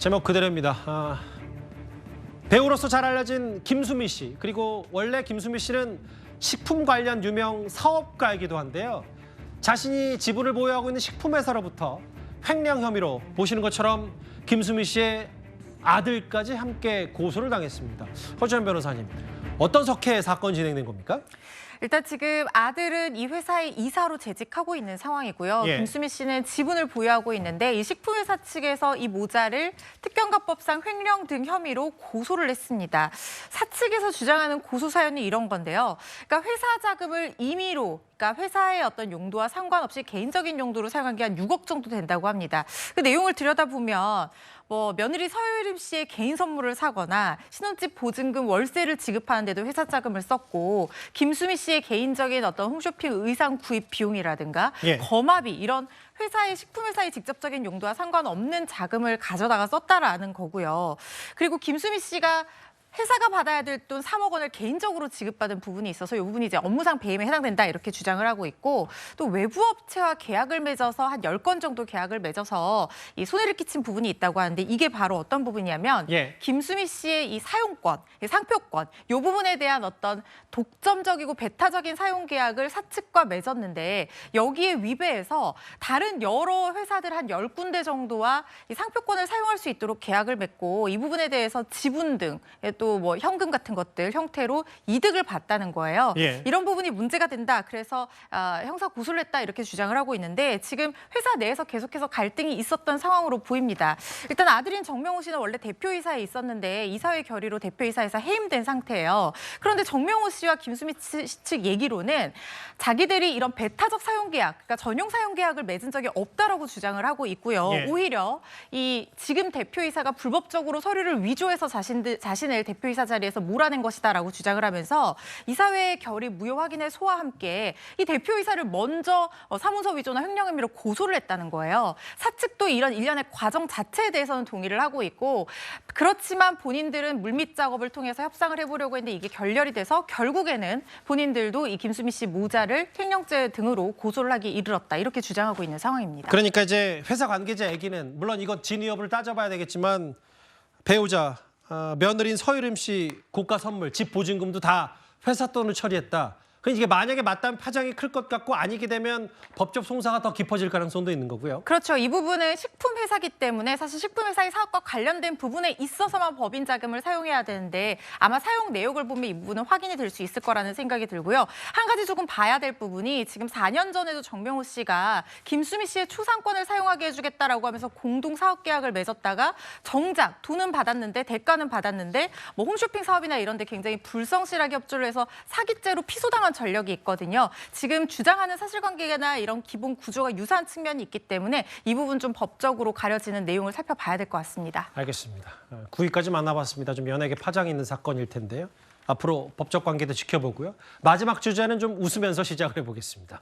제목 그대로입니다. 배우로서 잘 알려진 김수미 씨, 그리고 원래 김수미 씨는 식품 관련 유명 사업가이기도 한데요. 자신이 지분을 보유하고 있는 식품회사로부터 횡령 혐의로 보시는 것처럼 김수미 씨의 아들까지 함께 고소를 당했습니다. 허주현 변호사님, 어떤 석회의 사건 진행된 겁니까? 일단 지금 아들은 이 회사의 이사로 재직하고 있는 상황이고요. 예. 김수미 씨는 지분을 보유하고 있는데 이 식품회사 측에서 이 모자를 특경가법상 횡령 등 혐의로 고소를 했습니다. 사측에서 주장하는 고소 사연이 이런 건데요. 그러니까 회사 자금을 임의로, 그러니까 회사의 어떤 용도와 상관없이 개인적인 용도로 사용한 게 한 6억 정도 된다고 합니다. 그 내용을 들여다보면 며느리 서유림 씨의 개인 선물을 사거나 신혼집 보증금 월세를 지급하는데도 회사 자금을 썼고, 김수미 씨의 개인적인 어떤 홈쇼핑 의상 구입 비용이라든가 예. 거마비 이런 회사의 식품회사의 직접적인 용도와 상관없는 자금을 가져다가 썼다라는 거고요. 그리고 김수미 씨가 회사가 받아야 될 돈 3억 원을 개인적으로 지급받은 부분이 있어서 이 부분이 이제 업무상 배임에 해당된다 이렇게 주장을 하고 있고, 또 외부 업체와 계약을 맺어서 한 10건 정도 계약을 맺어서 이 손해를 끼친 부분이 있다고 하는데, 이게 바로 어떤 부분이냐면 예. 김수미 씨의 이 사용권, 이 상표권 이 부분에 대한 어떤 독점적이고 배타적인 사용 계약을 사측과 맺었는데, 여기에 위배해서 다른 여러 회사들 한 10군데 정도와 이 상표권을 사용할 수 있도록 계약을 맺고, 이 부분에 대해서 지분 등 또 현금 같은 것들 형태로 이득을 봤다는 거예요. 예. 이런 부분이 문제가 된다. 그래서 형사 고소를 했다 이렇게 주장을 하고 있는데, 지금 회사 내에서 계속해서 갈등이 있었던 상황으로 보입니다. 일단 아들인 정명호 씨는 원래 대표이사에 있었는데 이사회 결의로 대표이사에서 해임된 상태예요. 그런데 정명호 씨와 김수미 씨 측 얘기로는 자기들이 이런 배타적 사용 계약, 그러니까 전용 사용 계약을 맺은 적이 없다라고 주장을 하고 있고요. 예. 오히려 이 지금 대표이사가 불법적으로 서류를 위조해서 자신을 대표이사 자리에서 몰아낸 것이다라고 주장을 하면서 이사회의 결의 무효 확인의 소와 함께 이 대표이사를 먼저 사문서 위조나 횡령 혐의로 고소를 했다는 거예요. 사측도 이런 일련의 과정 자체에 대해서는 동의를 하고 있고, 그렇지만 본인들은 물밑 작업을 통해서 협상을 해보려고 했는데 이게 결렬이 돼서 결국에는 본인들도 이 김수미 씨 모자를 횡령죄 등으로 고소를 하기 이르렀다 이렇게 주장하고 있는 상황입니다. 그러니까 이제 회사 관계자 얘기는 물론 이건 진위 여부를 따져봐야 되겠지만, 배우자 며느리인 서유림 씨 고가 선물, 집 보증금도 다 회사 돈을 처리했다. 그러니까 이게 만약에 맞다면 파장이 클 것 같고, 아니게 되면 법적 송사가 더 깊어질 가능성도 있는 거고요. 그렇죠. 이 부분은 식품회사기 때문에 사실 식품회사의 사업과 관련된 부분에 있어서만 법인 자금을 사용해야 되는데, 아마 사용 내역을 보면 이 부분은 확인이 될 수 있을 거라는 생각이 들고요. 한 가지 조금 봐야 될 부분이, 지금 4년 전에도 정명호 씨가 김수미 씨의 초상권을 사용하게 해주겠다라고 하면서 공동 사업 계약을 맺었다가 정작 돈은 받았는데, 대가는 받았는데 홈쇼핑 사업이나 이런 데 굉장히 불성실하게 협조를 해서 사기죄로 피소당한 전력이 있거든요. 지금 주장하는 사실관계나 이런 기본 구조가 유사한 측면이 있기 때문에 이 부분 좀 법적으로 가려지는 내용을 살펴봐야 될 것 같습니다. 알겠습니다. 9위까지 만나봤습니다. 좀 연예계 파장이 있는 사건일 텐데요. 앞으로 법적 관계도 지켜보고요. 마지막 주제는 좀 웃으면서 시작을 해보겠습니다.